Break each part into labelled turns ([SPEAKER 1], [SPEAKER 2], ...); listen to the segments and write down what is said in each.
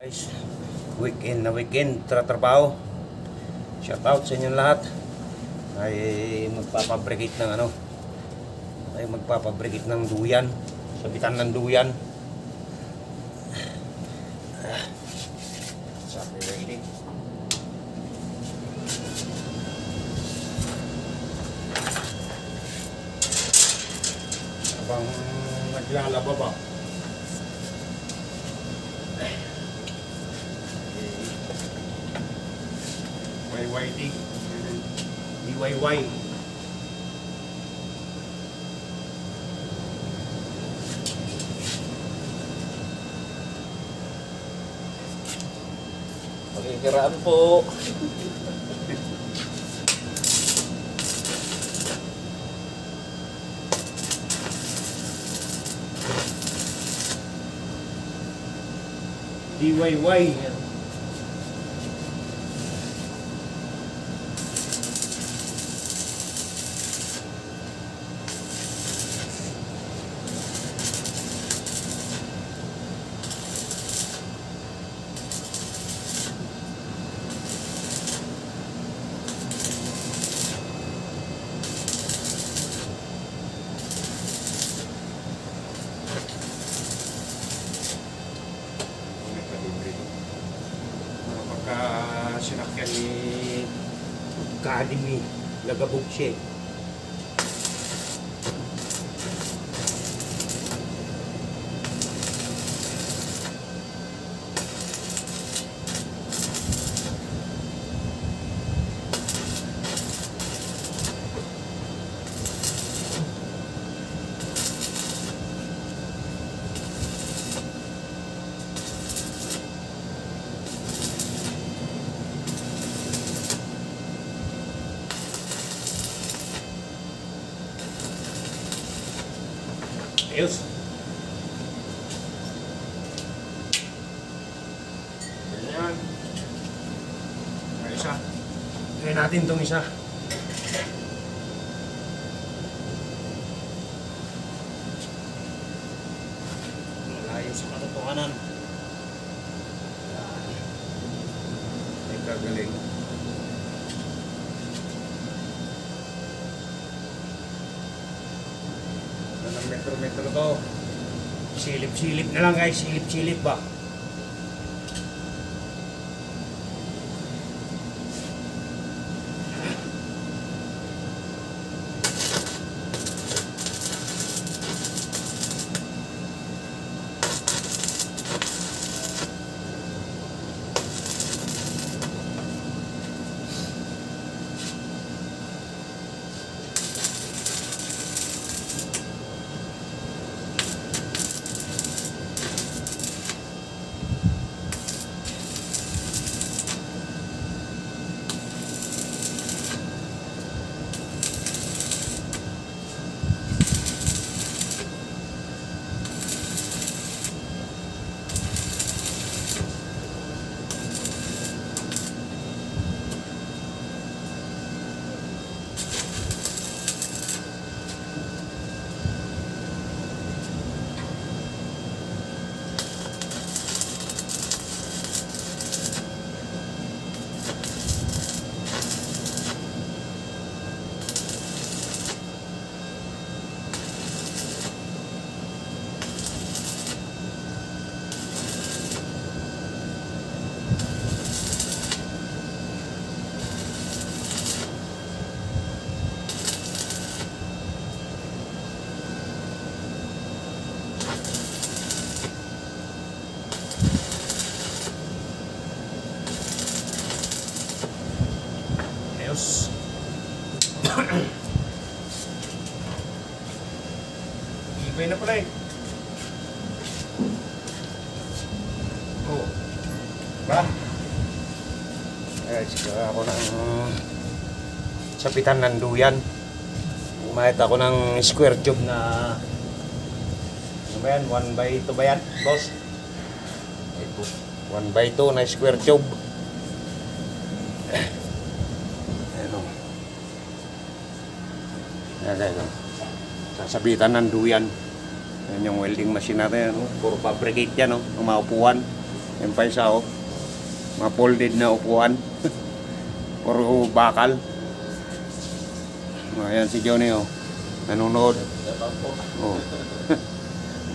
[SPEAKER 1] Guys, weekend tratrabaho. Shout out sa inyong lahat. Ay magpapabricate ng duyan, sabitan ng duyan. Sabi ready. Habang naglalaba ba? YYD DIY. Pakikiraan po. DIY. Sinakyan ni Academy Lagabugche. Ayos. Ganyan. Ay, isa. Gawin natin itong isa. Malayo sa katotohanan. Ay, kagaling. Ng metro-metro to. Silip-silip na lang guys, silip-silip ba? Ayos. Ibay na pala eh. Oh. Ba? Ay, sigara ako ng sapitan ng duyan. Umahit ako ng square tube na ano ba yan? 1x2 ba yan, boss? 1x2 na square tube. Sasabitan ng duyan. Yan yung welding machine natin. Puro fabricate yan. Ang maupuan. Yan pa isa oh. Mga folded na upuan. Puro bakal. Ayan si Johnny oh. Nanonood. Oh.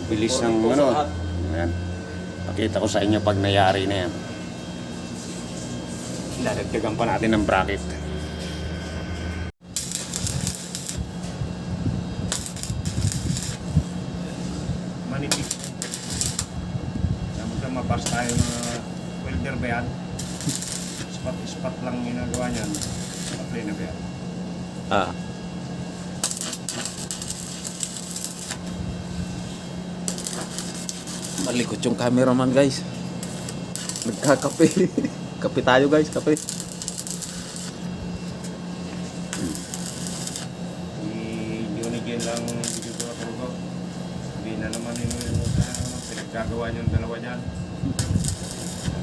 [SPEAKER 1] Bilis ng ano. Ayan. Pakita ko sa inyo pag nayari na yan. Dadagdagan pa natin ng bracket. Manipis. Dapat na mabas tayo mga welder ba yan? Spot lang ginagawa niyan. Apply na ba yan?
[SPEAKER 2] Ah. Malikot yung cameraman guys. Nagkakape. Kape tayo guys, kape.
[SPEAKER 1] Johnny Jen lang video ko ako. Hindi na naman yung pinagkagawa niyong dalawa dyan.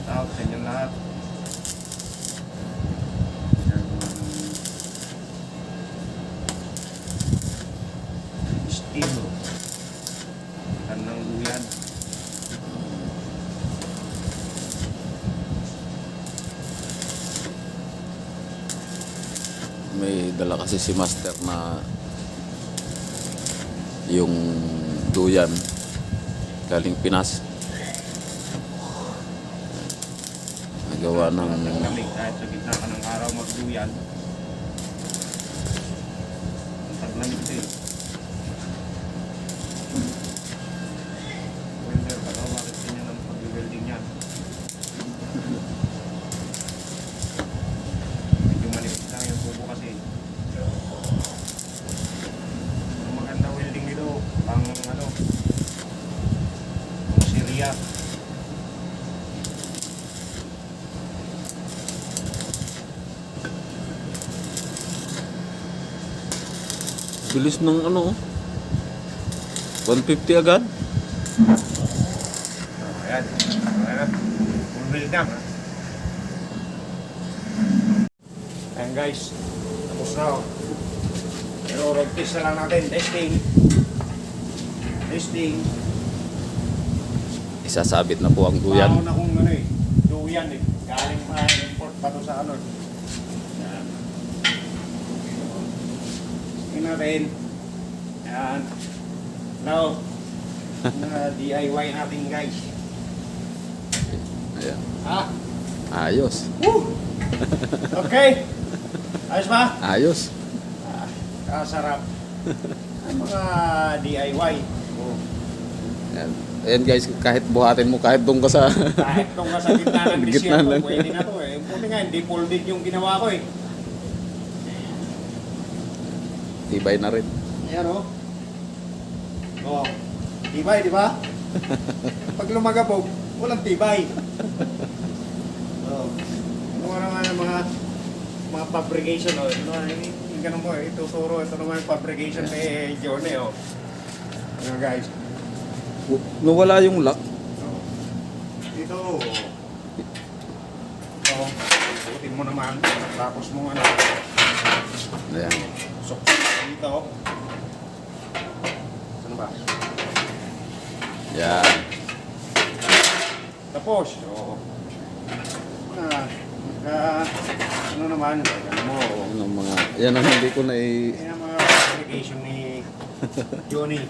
[SPEAKER 1] Out sa inyong lahat. Estilo. Tanang duyan.
[SPEAKER 2] May dala kasi si Master na yung duyan galing Pinas. Nagawa ng
[SPEAKER 1] Lamig kahit sa gitna ka ng araw magduyan. Ang taglamig ito eh. Welder ka daw, bakit ganyan ang pag-welding niya? Medyo manipis lang yung tubo kasi. Ang maganda welding nito, pang ano, pang Syria.
[SPEAKER 2] bilis ng ano 150 agad.
[SPEAKER 1] Ayan. Ayan. Full build na. Ayan guys. Tapos na oh. Pero road test na lang natin. Testing. Testing.
[SPEAKER 2] Isasabit na po ang duyan.
[SPEAKER 1] Paano na kung ano eh. Duyan eh. Galing pa import pa to sa ano. Ayan. Tingnan natin. Ayan. Now. Na DIY natin guys.
[SPEAKER 2] Ayan.
[SPEAKER 1] Ha?
[SPEAKER 2] Ayos.
[SPEAKER 1] Woo! Okay. Ayos ba?
[SPEAKER 2] Ayos.
[SPEAKER 1] Kasarap. Ang mga DIY. Oh.
[SPEAKER 2] Ayan. Ayan guys, kahit buhatin mo, kahit doon ka sa
[SPEAKER 1] Kahit kung sa gitna ng
[SPEAKER 2] Gitna
[SPEAKER 1] desierto,
[SPEAKER 2] lang.
[SPEAKER 1] pwede na to eh. Buti nga, hindi folded yung ginawa ko eh.
[SPEAKER 2] tibay na rin.
[SPEAKER 1] Ayan o. Oh. Tibay, di ba? Pag lumagabog, walang tibay. Oh. Ano nga naman ang mga fabrication o. Yung ganun mo eh, ituturo. Ito naman yung fabrication ni Johnny o. Ano guys?
[SPEAKER 2] Nawala yung lock.
[SPEAKER 1] Oh. Dito. Oh. Putin mo naman. Tapos mo ano.
[SPEAKER 2] Ayan.
[SPEAKER 1] So, dito. Ano ba?
[SPEAKER 2] Yan.
[SPEAKER 1] Tapos, so, ano naman, ano mo,
[SPEAKER 2] Yan ang mga, yan ang hindi ko na
[SPEAKER 1] yan ang mga application ni Johnny.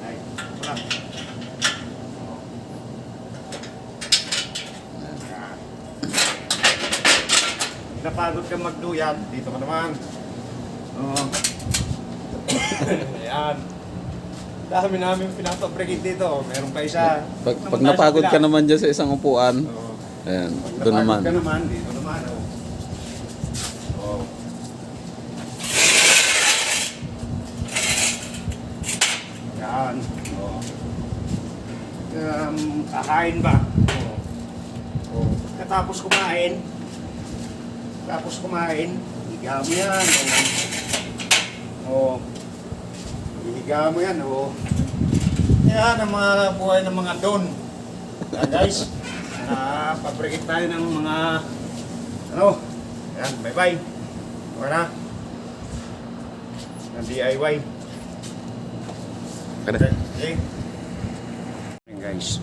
[SPEAKER 1] Ay, wala. Napagod ka magduyan, dito ka naman. Oo. Ayan. Dami namin pinapabrigate dito. Meron pa isa.
[SPEAKER 2] Pag napagod ka naman dyan sa isang upuan,
[SPEAKER 1] Oo.
[SPEAKER 2] ayan,
[SPEAKER 1] Pag
[SPEAKER 2] doon naman.
[SPEAKER 1] napagod ka naman, dito naman. Oh. Oh. Yan. Oh. Kakain ba? Oh. Oh. Katapos kumain, higa mo yan. Oh. Higa mo yan. Oh. Yan ang mga buhay ng mga don. Yan guys. Pabrikit tayo ng mga ano. Yan, bye-bye. Okay na. Ng DIY.
[SPEAKER 2] Kada.
[SPEAKER 1] Okay. Yan guys.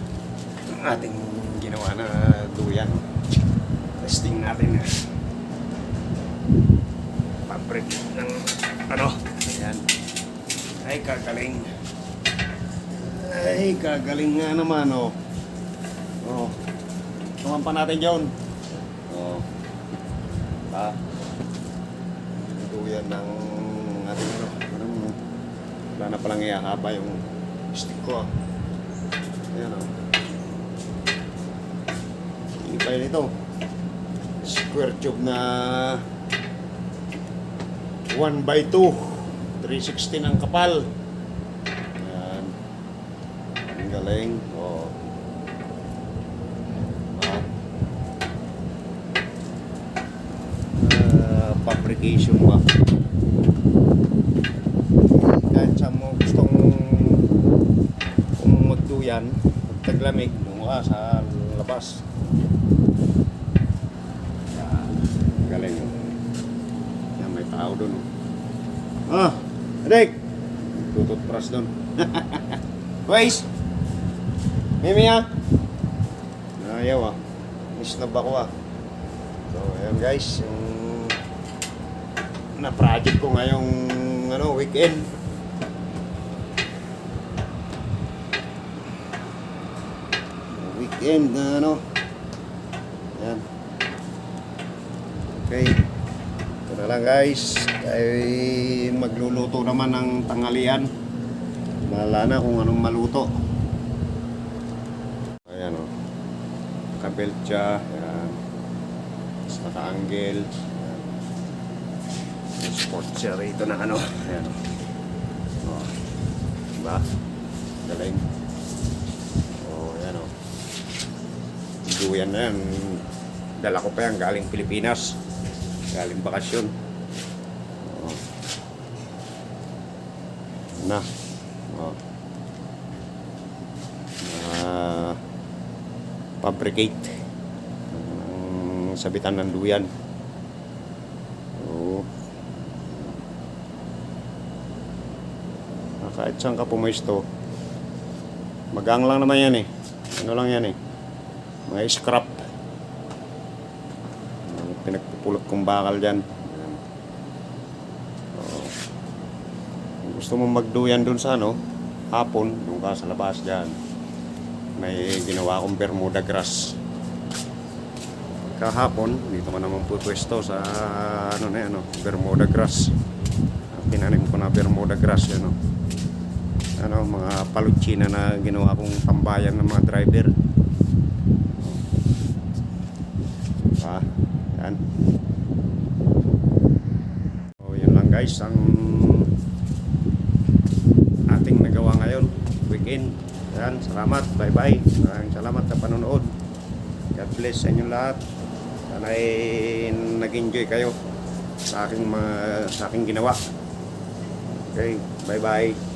[SPEAKER 1] ating ginawa na duyan. Testing natin. Pabrik ng ano. Ayan. Ay, kagaling. Ay, kagaling nga naman, oh. Oh. Tuman pa natin yun. Oh. Ah. Duyan ng ating ano. Wala na palang ihahaba yung stick ko, ah. Ayan, oh. Ibay nito. Square tube na 1x2. 316 ang kapal. Ayan. Ang galing. Oh. Fabrication ba? Kahit sa mo gustong kung magduyan, magtaglamig, dungo ka sa labas. Yan. Galing. Yan, may tao dun. Ah, adik! Tututpras dun. Waze! Mimi ah! Ayaw ah. Misnab ako ah. So, ayan guys, yung na project ko ngayong ano, weekend. Weekend na ano. Ayan. Okay. Ito na lang guys. Ay magluluto naman ng tanghalian. Bahala na kung anong maluto. Ayan o. Nakabelt siya. Ayan. Tapos naka-angle. Sport siya rito na ano. Ayan. Oh. Diba? Galing. Oh, ayan o. Duyan na yan. Dala ko pa yan galing Pilipinas. Galing bakasyon. Oh. Na. Oh. Fabricate. Sabitan ng duyan. Kahit saan ka pumesto, magang lang naman yan eh. Ano lang yan eh. Mga scrap. Pinagpupulot kong bakal dyan. Kung gusto mong magduyan dun sa ano, hapon, dun ka sa labas dyan. May ginawa akong Bermuda grass. Kahapon, dito man naman pupwesto sa ano na yan, Bermuda grass. Tinanim ko na Bermuda grass yan, ano, mga palutsina na ginawa kong tambayan ng mga driver. Yan. So, yun lang guys ang ating nagawa ngayon weekend. Yan, salamat, bye bye. Maraming salamat sa panonood. God bless sa inyo lahat. Sana ay nag-enjoy kayo sa aking ginawa. Okay, bye bye.